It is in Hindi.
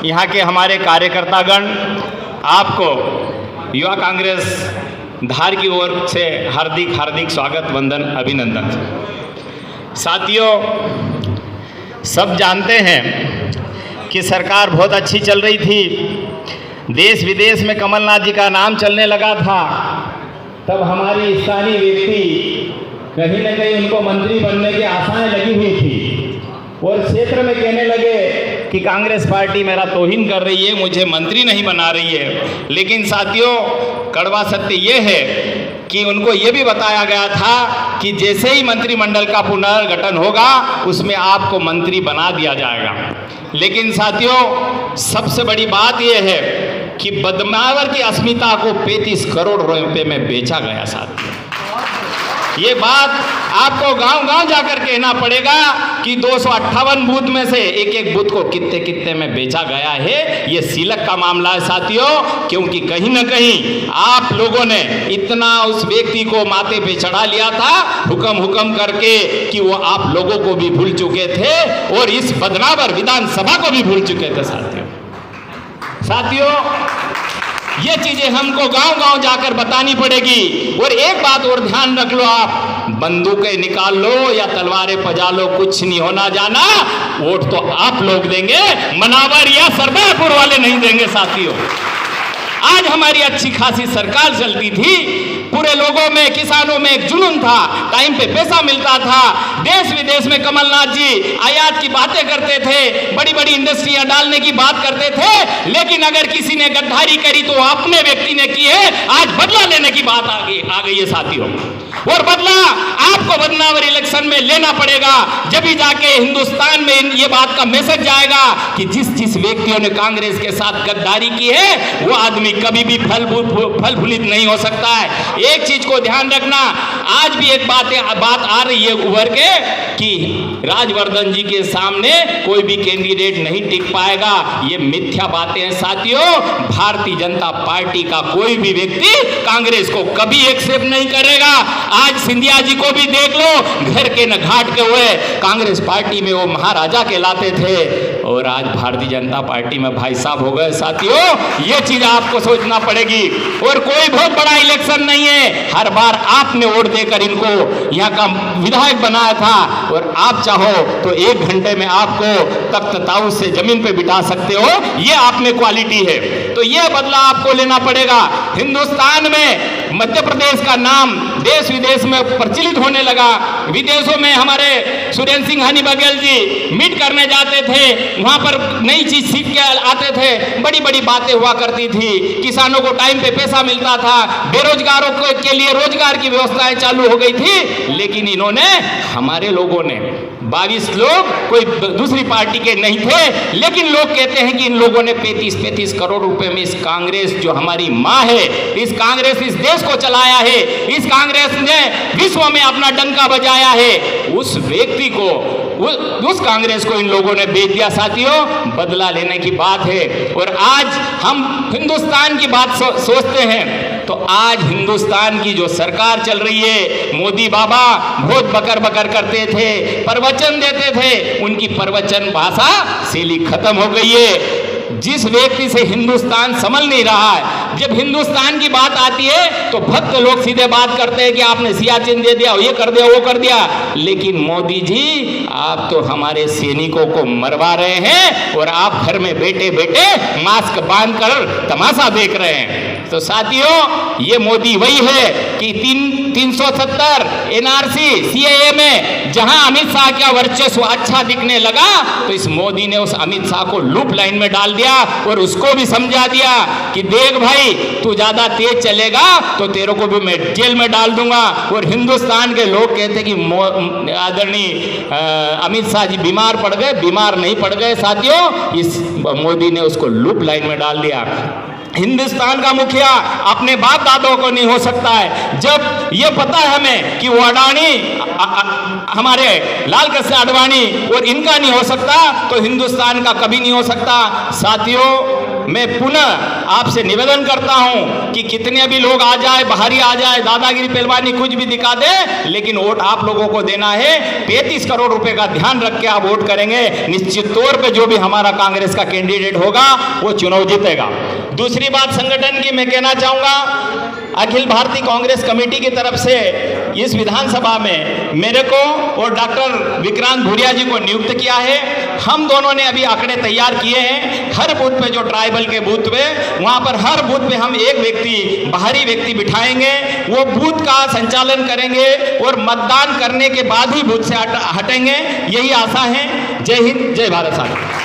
यहाँ के हमारे कार्यकर्तागण, आपको युवा कांग्रेस धार की ओर से हार्दिक हार्दिक स्वागत, वंदन, अभिनंदन। साथियों, सब जानते हैं कि सरकार बहुत अच्छी चल रही थी। देश विदेश में कमलनाथ जी का नाम चलने लगा था। तब हमारी स्थानीय व्यक्ति कहीं न कहीं उनको मंत्री बनने की आशाएं लगी हुई थी और क्षेत्र में कहने लगे कि कांग्रेस पार्टी मेरा तौहीन कर रही है, मुझे मंत्री नहीं बना रही है। लेकिन साथियों, कड़वा सत्य ये है कि उनको ये भी बताया गया था कि जैसे ही मंत्रिमंडल का पुनर्गठन होगा उसमें आपको मंत्री बना दिया जाएगा। लेकिन साथियों, सबसे बड़ी बात यह है कि बदमावर की अस्मिता को 35 करोड़ रुपए में बेचा गया। साथियों, ये बात आपको गांव-गांव जाकर कहना पड़ेगा कि 258 बूथ में से एक एक बूथ को कितने कितने में बेचा गया है। ये सिलक का मामला है साथियों, क्योंकि कहीं न कहीं आप लोगों ने इतना उस व्यक्ति को माथे पे चढ़ा लिया था, हुक्म करके, कि वो आप लोगों को भी भूल चुके थे और इस बदनावर विधानसभा को भी भूल चुके थे। साथियों, ये चीजें हमको गांव-गांव जाकर बतानी पड़ेगी। और एक बात और ध्यान रख लो, आप बंदूकें निकाल लो या तलवारें पजा लो, कुछ नहीं होना जाना। वोट तो आप लोग देंगे, मनावर या सरदारपुर वाले नहीं देंगे। साथियों, आज हमारी अच्छी खासी सरकार चलती थी, पूरे लोगों में, किसानों में एक जुनून था, टाइम पे पैसा मिलता था। देश विदेश में कमलनाथ जी आयात की बातें करते थे, बड़ी बड़ी इंडस्ट्रियां डालने की बात करते थे। लेकिन अगर किसी ने गद्दारी करी तो अपने व्यक्ति ने की है। आज बदला लेने की बात आ गई है साथियों, और बदला आपको बदनावर इलेक्शन में लेना पड़ेगा। जब भी जाके हिंदुस्तान में ये बात का मैसेज जाएगा कि जिस व्यक्तियों ने कांग्रेस के साथ गद्दारी की है वो आदमी कभी भी फल फूलित नहीं हो सकता है। एक चीज को ध्यान रखना, आज भी एक बात आ रही है उभर के कि राजवर्धन जी के सामने कोई भी कैंडिडेट नहीं टिक पाएगा। ये मिथ्या बातें हैं साथियों। भारतीय जनता पार्टी का कोई भी व्यक्ति कांग्रेस को कभी एक्सेप्ट नहीं करेगा। आज सिंधिया जी को भी देख लो, घर के न घाट के हुए कांग्रेस पार्टी में वो महाराजा कहलाते थे और आज भारतीय जनता पार्टी में भाई साहब हो गए। साथियों, ये चीज आपको सोचना पड़ेगी। और कोई बहुत बड़ा इलेक्शन नहीं है, हर बार आपने वोट देकर इनको यहाँ का विधायक बनाया था और आप चाहो तो 1 घंटे में आपको तख्त ताऊस से जमीन पे बिठा सकते हो। ये आप में क्वालिटी है, तो ये बदला आपको लेना पड़ेगा। हिंदुस्तान में मध्य प्रदेश का नाम देश विदेश में प्रचलित होने लगा। विदेशों में हमारे सुरेंद्र सिंह हनी बघेल जी मीट करने जाते थे, वहां पर नई चीज सीख के आते थे, बड़ी बड़ी बातें हुआ करती थी, किसानों को टाइम पे पैसा मिलता था, बेरोजगारों के लिए रोजगार की व्यवस्थाएं चालू हो गई थी। लेकिन इन्होंने, हमारे लोगों ने, 22 लोग कोई दूसरी पार्टी के नहीं थे, लेकिन लोग कहते हैं कि इन लोगों ने 35 करोड़ रुपए में इस कांग्रेस जो हमारी माँ है, इस कांग्रेस इस देश को चलाया है, इस कांग्रेस ने विश्व में अपना डंका बजाया है, उस व्यक्ति को, उस कांग्रेस को इन लोगों ने बेच दिया। साथियों, बदला लेने की बात है। और आज हम हिंदुस्तान की बात सोचते हैं तो आज हिंदुस्तान की जो सरकार चल रही है, मोदी बाबा बहुत बकर करते थे, प्रवचन देते थे, उनकी प्रवचन भाषा शैली खत्म हो गई है। जिस व्यक्ति से हिंदुस्तान संभल नहीं रहा है, जब हिंदुस्तान की बात आती है तो भक्त लोग सीधे बात करते हैं कि आपने सियाचिन दे दिया, ये कर दिया, वो कर दिया। लेकिन मोदी जी, आप तो हमारे सैनिकों को मरवा रहे हैं और आप घर में बैठे बैठे मास्क बांधकर तमाशा देख रहे हैं। तो साथियों, ये मोदी वही है कि 370 एनआरसी सीएए में जहां अमित शाह का वर्चस्व अच्छा दिखने लगा, तो इस मोदी ने उस अमित शाह को लूप लाइन में डाल दिया और उसको भी समझा दिया कि देख भाई, तू ज्यादा तेज चलेगा तो तेरे को भी मैं जेल में डाल दूंगा। और हिंदुस्तान के लोग कहते कि आदरणीय अमित शाह जी बीमार पड़ गए, बीमार नहीं पड़ गए। साथियों, इस मोदी ने उसको लूप लाइन में डाल दिया। हिंदुस्तान का मुखिया अपने बाप दादों को नहीं हो सकता है। जब ये पता है हमें कि वो अडानी, हमारे लाल कृष्ण आडवाणी और इनका नहीं हो सकता, तो हिंदुस्तान का कभी नहीं हो सकता। साथियों, मैं पुनः आपसे निवेदन करता हूं कि कितने भी लोग आ जाए, बाहरी आ जाए, दादागिरी पहलवानी कुछ भी दिखा दे, लेकिन वोट आप लोगों को देना है। 35 करोड़ रुपए का ध्यान रख के आप वोट करेंगे, निश्चित तौर पे जो भी हमारा कांग्रेस का कैंडिडेट होगा वो चुनाव जीतेगा। दूसरी बात संगठन की मैं कहना चाहूंगा, अखिल भारतीय कांग्रेस कमेटी की तरफ से इस विधानसभा में मेरे को और डॉक्टर विक्रांत भूरिया जी को नियुक्त किया है। हम दोनों ने अभी आंकड़े तैयार किए हैं। हर बूथ पे जो ट्राइबल के बूथ पे, वहां पर हर बूथ पे हम एक व्यक्ति, बाहरी व्यक्ति बिठाएंगे, वो बूथ का संचालन करेंगे और मतदान करने के बाद ही बूथ से हटेंगे। यही आशा है। जय हिंद, जय भारत साहब।